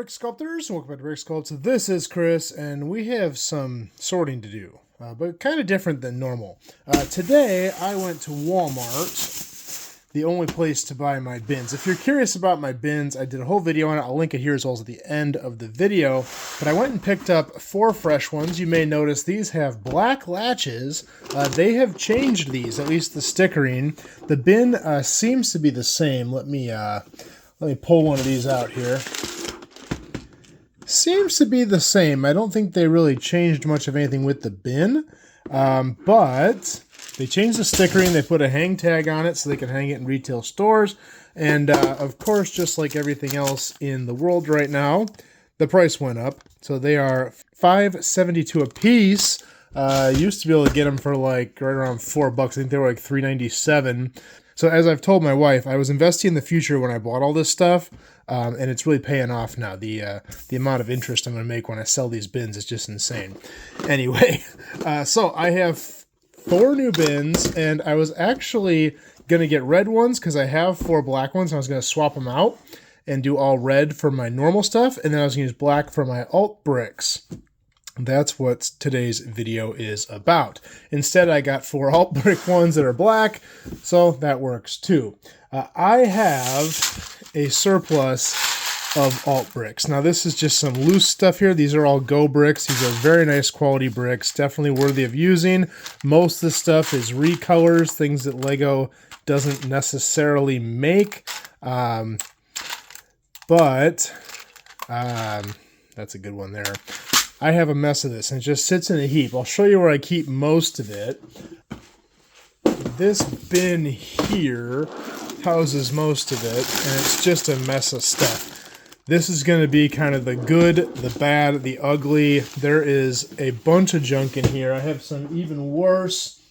brick sculptors, welcome back to Brick Sculpt. This is Chris, and we have some sorting to do, but kind of different than normal. Today, I went to Walmart, the only place to buy my bins. If you're curious about my bins, I did a whole video on it. I'll link it here as well as at the end of the video. But I went and picked up 4 fresh ones. You may notice these have black latches. They have changed these, at least the stickering. The bin seems to be the same. Let me pull one of these out here. Seems to be the same. I don't think they really changed much of anything with the bin, but they changed the stickering. They put a hang tag on it so they can hang it in retail stores. And of course, just like everything else in the world right now, the price went up. So they are $5.72 a piece. Used to be able to get them for like right around $4. I think they were like $3.97. So as I've told my wife, I was investing in the future when I bought all this stuff, and it's really paying off now. The amount of interest I'm going to make when I sell these bins is just insane. Anyway, so I have 4 new bins, and I was actually going to get red ones because I have 4 black ones, and I was going to swap them out and do all red for my normal stuff, and then I was going to use black for my alt bricks. That's what today's video is about. Instead, I got 4 alt brick ones that are black, so that works too. I have a surplus of alt bricks. Now, this is just some loose stuff here. These are all Go bricks. These are very nice quality bricks, definitely worthy of using. Most of the stuff is recolors, things that Lego doesn't necessarily make. But that's a good one there. I have a mess of this, and it just sits in a heap. I'll show you where I keep most of it. This bin here houses most of it, and it's just a mess of stuff. This is going to be kind of the good, the bad, the ugly. There is a bunch of junk in here. I have some even worse.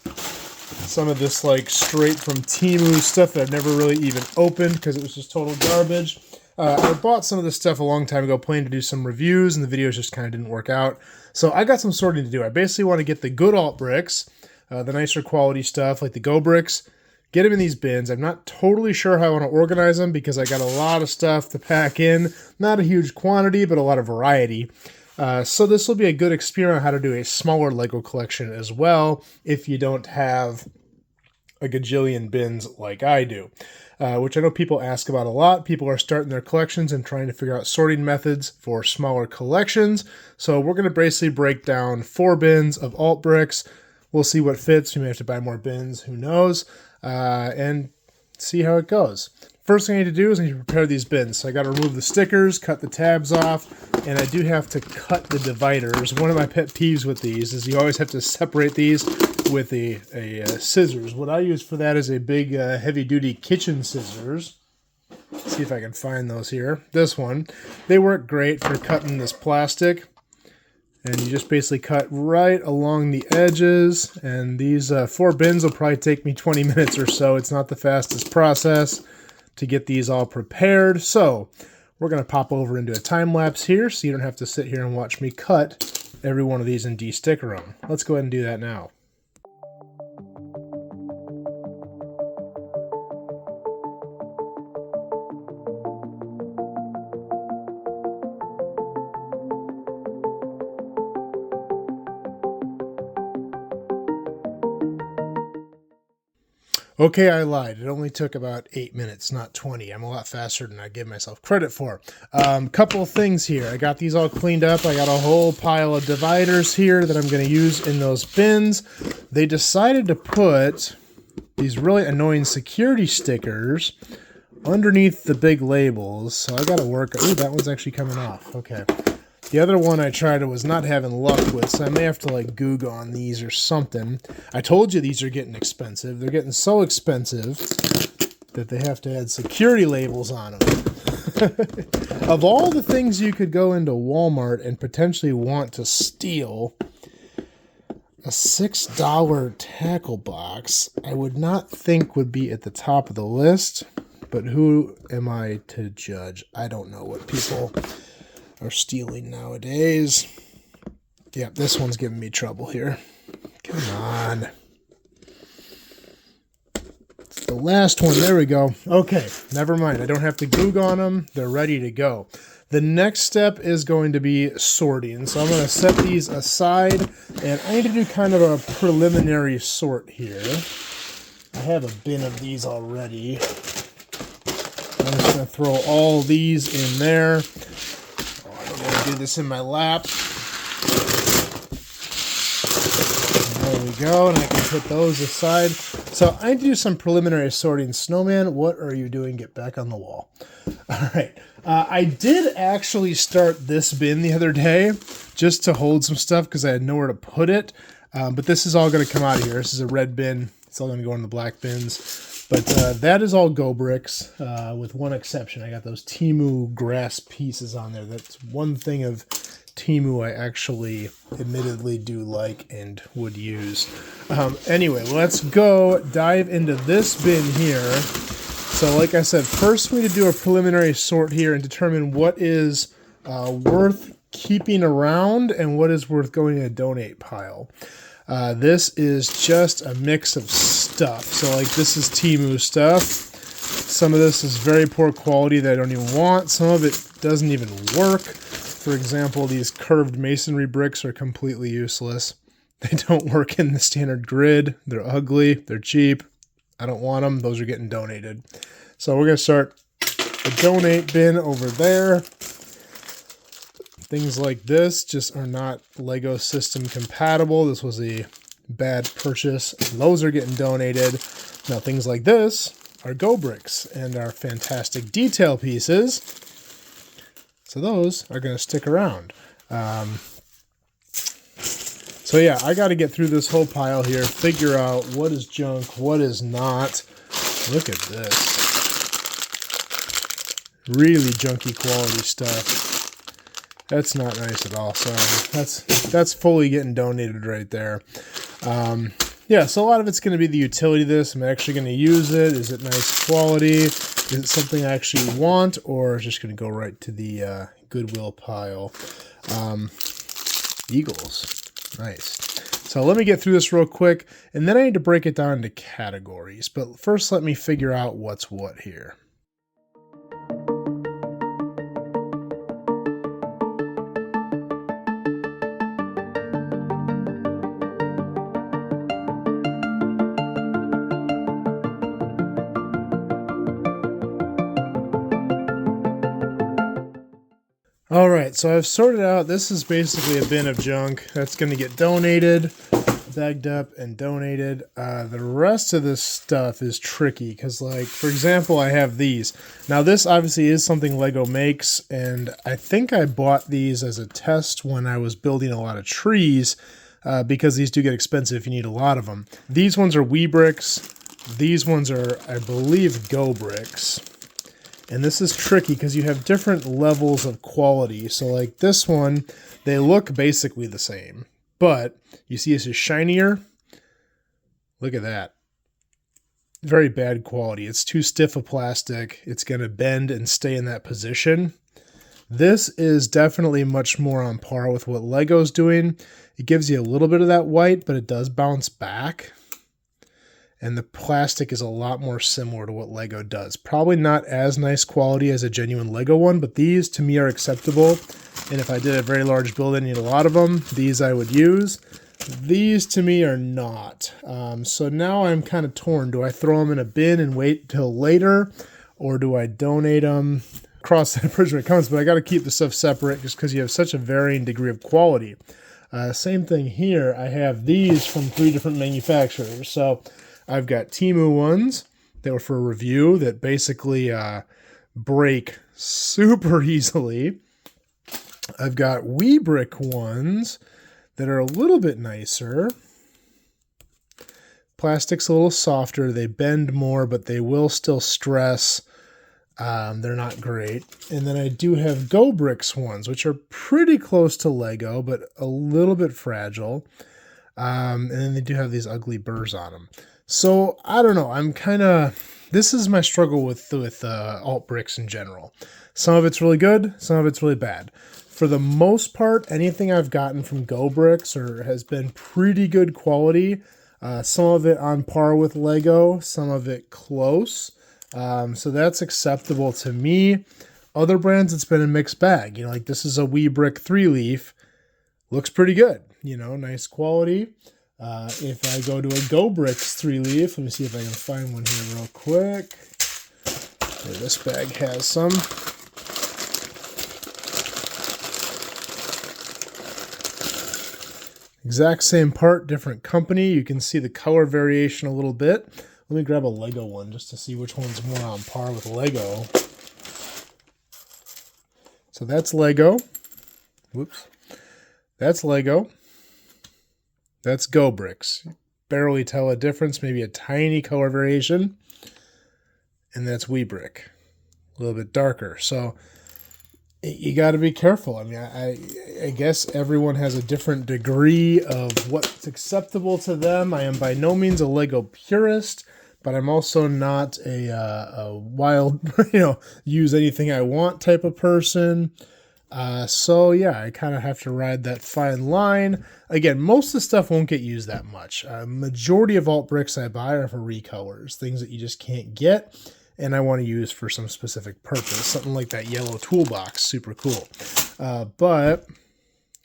Some of this like straight from Temu stuff that I've never really even opened because it was just total garbage. I bought some of this stuff a long time ago, planning to do some reviews, and the videos just kind of didn't work out. So I got some sorting to do. I basically want to get the good alt bricks, the nicer quality stuff, like the Go bricks, get them in these bins. I'm not totally sure how I want to organize them because I got a lot of stuff to pack in. Not a huge quantity, but a lot of variety. So this will be a good experiment on how to do a smaller Lego collection as well, if you don't have a gajillion bins like I do. Which I know people ask about a lot. People are starting their collections and trying to figure out sorting methods for smaller collections. So we're going to basically break down 4 bins of alt bricks. We'll see what fits. We may have to buy more bins. Who knows? And see how it goes. First thing I need to do is I need to prepare these bins. So I got to remove the stickers, cut the tabs off, and I do have to cut the dividers. One of my pet peeves with these is you always have to separate these with a scissors. What I use for that is a big heavy-duty kitchen scissors. Let's see if I can find those here. This one. They work great for cutting this plastic. And you just basically cut right along the edges. And these 4 bins will probably take me 20 minutes or so. It's not the fastest process to get these all prepared. So we're going to pop over into a time lapse here so you don't have to sit here and watch me cut every one of these and de-sticker them. Let's go ahead and do that now. Okay, I lied. It only took about 8 minutes, not 20. I'm a lot faster than I give myself credit for. Couple of things here. I got these all cleaned up. I got a whole pile of dividers here that I'm going to use in those bins. They decided to put these really annoying security stickers underneath the big labels. So I got to work. Ooh, that one's actually coming off. Okay. The other one I tried was not having luck with, so I may have to like Goog on these or something. I told you these are getting expensive. They're getting so expensive that they have to add security labels on them. Of all the things you could go into Walmart and potentially want to steal, a $6 tackle box I would not think would be at the top of the list, but who am I to judge? I don't know what people are stealing nowadays. Yep, this one's giving me trouble here. Come on. It's the last one. There we go. Okay, never mind. I don't have to Goog on them. They're ready to go. The next step is going to be sorting. So I'm going to set these aside, and I need to do kind of a preliminary sort here. I have a bin of these already. I'm just going to throw all these in there. I'm going to do this in my lap. There we go, and I can put those aside. So I need to do some preliminary sorting. Snowman, what are you doing? Get back on the wall. All right. I did actually start this bin the other day just to hold some stuff because I had nowhere to put it. But this is all going to come out of here. This is a red bin. It's all going to go in the black bins. But that is all Go Bricks, with one exception. I got those Temu grass pieces on there. That's one thing of Temu I actually admittedly do like and would use. Anyway, let's go dive into this bin here. So like I said, first we need to do a preliminary sort here and determine what is worth keeping around and what is worth going in a donate pile. This is just a mix of stuff. So like this is Temu stuff. Some of this is very poor quality that I don't even want. Some of it doesn't even work. For example, these curved masonry bricks are completely useless. They don't work in the standard grid. They're ugly. They're cheap. I don't want them. Those are getting donated. So we're going to start a donate bin over there. Things like this just are not Lego system compatible. This was a bad purchase. Those are getting donated. Now things like this are Go Bricks and are fantastic detail pieces. So those are going to stick around. So yeah, I got to get through this whole pile here, figure out what is junk, what is not. Look at this. Really junky quality stuff. That's not nice at all. Sorry. That's fully getting donated right there. Yeah, so a lot of it's going to be the utility of this. I'm actually going to use it. Is it nice quality? Is it something I actually want? Or is it just going to go right to the Goodwill pile? Eagles. Nice. So let me get through this real quick, and then I need to break it down into categories. But first, let me figure out what's what here. All right, so I've sorted out, this is basically a bin of junk that's going to get donated, bagged up and donated. The rest of this stuff is tricky because, like, for example, I have these. Now, this obviously is something Lego makes, and I think I bought these as a test when I was building a lot of trees because these do get expensive. You need a lot of them. These ones are Wee Bricks. These ones are, I believe, Go Bricks. And this is tricky because you have different levels of quality. So like this one, they look basically the same. But you see this is shinier. Look at that. Very bad quality. It's too stiff of plastic. It's going to bend and stay in that position. This is definitely much more on par with what Lego's doing. It gives you a little bit of that white, but it does bounce back. And the plastic is a lot more similar to what Lego does. Probably not as nice quality as a genuine Lego one, but these to me are acceptable. And if I did a very large build and need a lot of them, these I would use. These to me are not. So now I'm kind of torn. Do I throw them in a bin and wait till later? Or do I donate them? Cross that bridge when it comes, but I got to keep the stuff separate just because you have such a varying degree of quality. Same thing here. I have these from 3 different manufacturers. So I've got Temu ones that were for review that basically break super easily. I've got Wee Brick ones that are a little bit nicer. Plastic's a little softer. They bend more, but they will still stress. They're not great. And then I do have Go Bricks ones, which are pretty close to Lego, but a little bit fragile. And then they do have these ugly burrs on them. So, I don't know, this is my struggle with alt bricks in general. Some of it's really good, some of it's really bad. For the most part, anything I've gotten from Go Bricks has been pretty good quality. Some of it on par with Lego, some of it close. So that's acceptable to me. Other brands, it's been a mixed bag. You know, like this is a Wee Brick 3-leaf. Looks pretty good. You know, nice quality. If I go to a Go Bricks 3-leaf, let me see if I can find one here real quick. This bag has some. Exact same part, different company. You can see the color variation a little bit. Let me grab a Lego one just to see which one's more on par with Lego. So that's Lego. Whoops. That's Lego. That's Go Bricks. Barely tell a difference, maybe a tiny color variation. And that's Wee Brick. A little bit darker. So you got to be careful. I mean, I guess everyone has a different degree of what's acceptable to them. I am by no means a Lego purist, but I'm also not a wild, use anything I want type of person. So yeah, I kind of have to ride that fine line. Again, most of the stuff won't get used that much. Majority of alt bricks I buy are for recolors, things that you just can't get, and I want to use for some specific purpose. Something like that yellow toolbox, super cool. But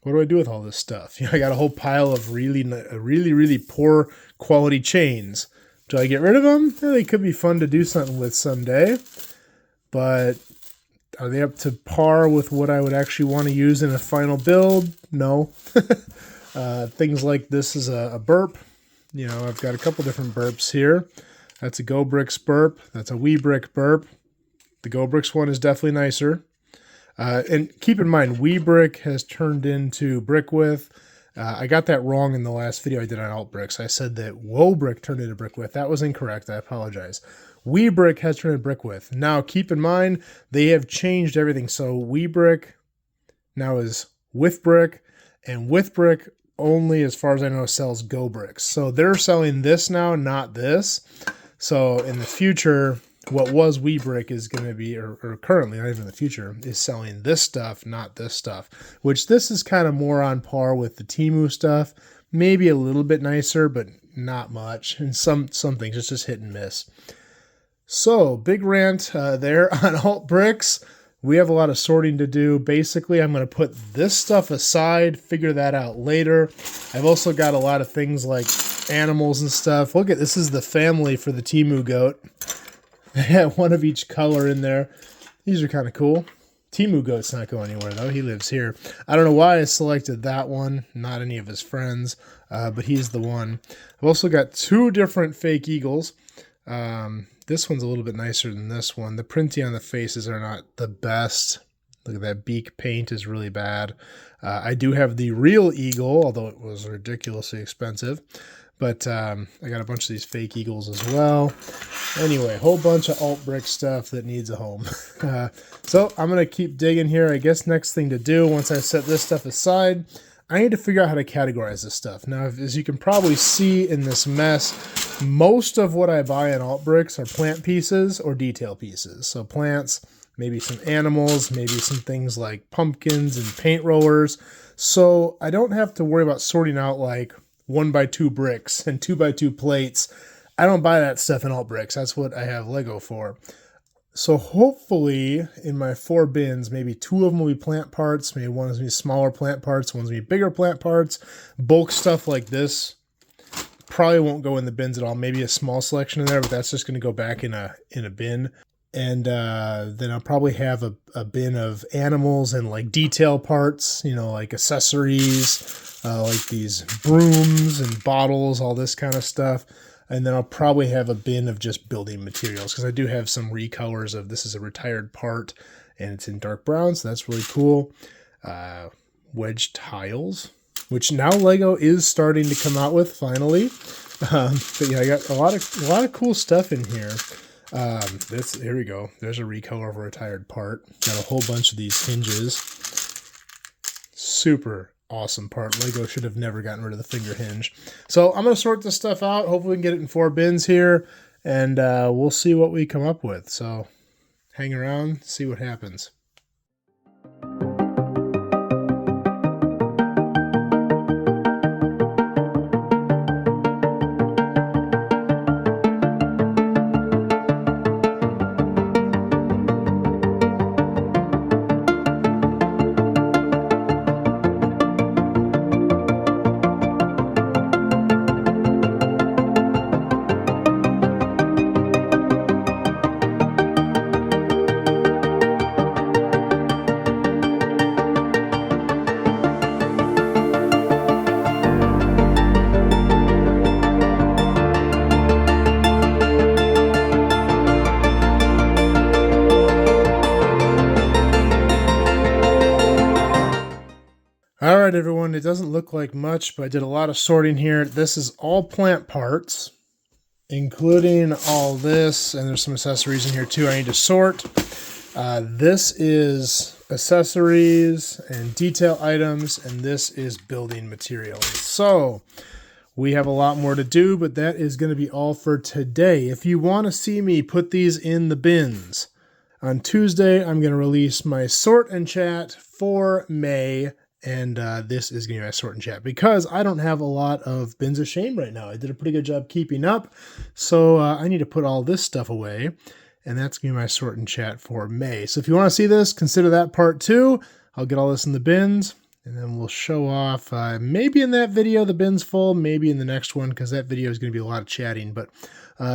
what do I do with all this stuff? I got a whole pile of really poor quality chains. Do I get rid of them? Yeah, they could be fun to do something with someday, but are they up to par with what I would actually want to use in a final build? No. Things like this is a burp. I've got a couple different burps here. That's a Go Bricks burp. That's a Wee Brick burp. The Go Bricks one is definitely nicer. And keep in mind, Wee Brick has turned into Brick With. I got that wrong in the last video I did on alt bricks. I said that Whoa Brick turned into Brick With. That was incorrect. I apologize. Wee Brick has turned into Brick With. Now, keep in mind, they have changed everything. So Wee Brick now is With Brick, and With Brick only, as far as I know, sells Go Bricks. So they're selling this now, not this. So in the future, what was Wee Brick is going to be, or currently, not even in the future, is selling this stuff, not this stuff. Which this is kind of more on par with the Temu stuff. Maybe a little bit nicer, but not much. And some things, it's just hit and miss. So, big rant there on alt bricks. We have a lot of sorting to do. Basically, I'm going to put this stuff aside, figure that out later. I've also got a lot of things like animals and stuff. Look at this is the family for the Temu goat. They have one of each color in there. These are kind of cool. Temu goat's not going anywhere though. He lives here. I don't know why I selected that one. Not any of his friends, but he's the one. I've also got two different fake eagles. This one's a little bit nicer than this one. The printing on the faces are not the best. Look at that beak paint is really bad. I do have the real eagle, although it was ridiculously expensive. But I got a bunch of these fake eagles as well. Anyway, whole bunch of alt brick stuff that needs a home. So I'm going to keep digging here. I guess next thing to do, once I set this stuff aside, I need to figure out how to categorize this stuff. Now, as you can probably see in this mess, most of what I buy in alt bricks are plant pieces or detail pieces. So plants, maybe some animals, maybe some things like pumpkins and paint rollers. So I don't have to worry about sorting out like 1x2 bricks and 2x2 plates. I don't buy that stuff in alt bricks. That's what I have Lego for. So hopefully in my 4 bins, maybe 2 of them will be plant parts. Maybe one is going to be smaller plant parts. One's going to be bigger plant parts. Bulk stuff like this probably won't go in the bins at all. Maybe a small selection in there, but that's just going to go back in a bin. And then I'll probably have a bin of animals and like detail parts, like accessories, like these brooms and bottles, all this kind of stuff. And then I'll probably have a bin of just building materials because I do have some recolors of this is a retired part and it's in dark brown, so that's really cool. Wedge tiles, which now Lego is starting to come out with finally. But yeah, I got a lot of cool stuff in here. Here we go. There's a recolor of a retired part. Got a whole bunch of these hinges. Super awesome part. Lego should have never gotten rid of the finger hinge. So I'm going to sort this stuff out. Hopefully we can get it in 4 bins here, and we'll see what we come up with. So hang around, see what happens. right, everyone. It doesn't look like much, but I did a lot of sorting here. This is all plant parts, including all this, and there's some accessories in here too I need to sort. This is accessories and detail items, and this is building materials. So we have a lot more to do, but that is going to be all for today. If you want to see me put these in the bins, on Tuesday, I'm going to release my sort and chat for May, and this is going to be my sort and chat because I don't have a lot of bins of shame right now. I did a pretty good job keeping up, so I need to put all this stuff away, and that's going to be my sort and chat for May. So if you want to see this, consider that part 2. I'll get all this in the bins, and then we'll show off, maybe in that video the bin's full, maybe in the next one, because that video is going to be a lot of chatting, but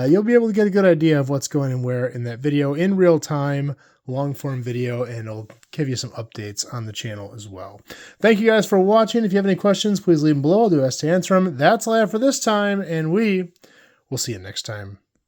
you'll be able to get a good idea of what's going and where in that video in real time, long form video, and it'll give you some updates on the channel as well. Thank you guys for watching. If you have any questions, please leave them below. I'll do my best to answer them. That's all I have for this time, and we will see you next time.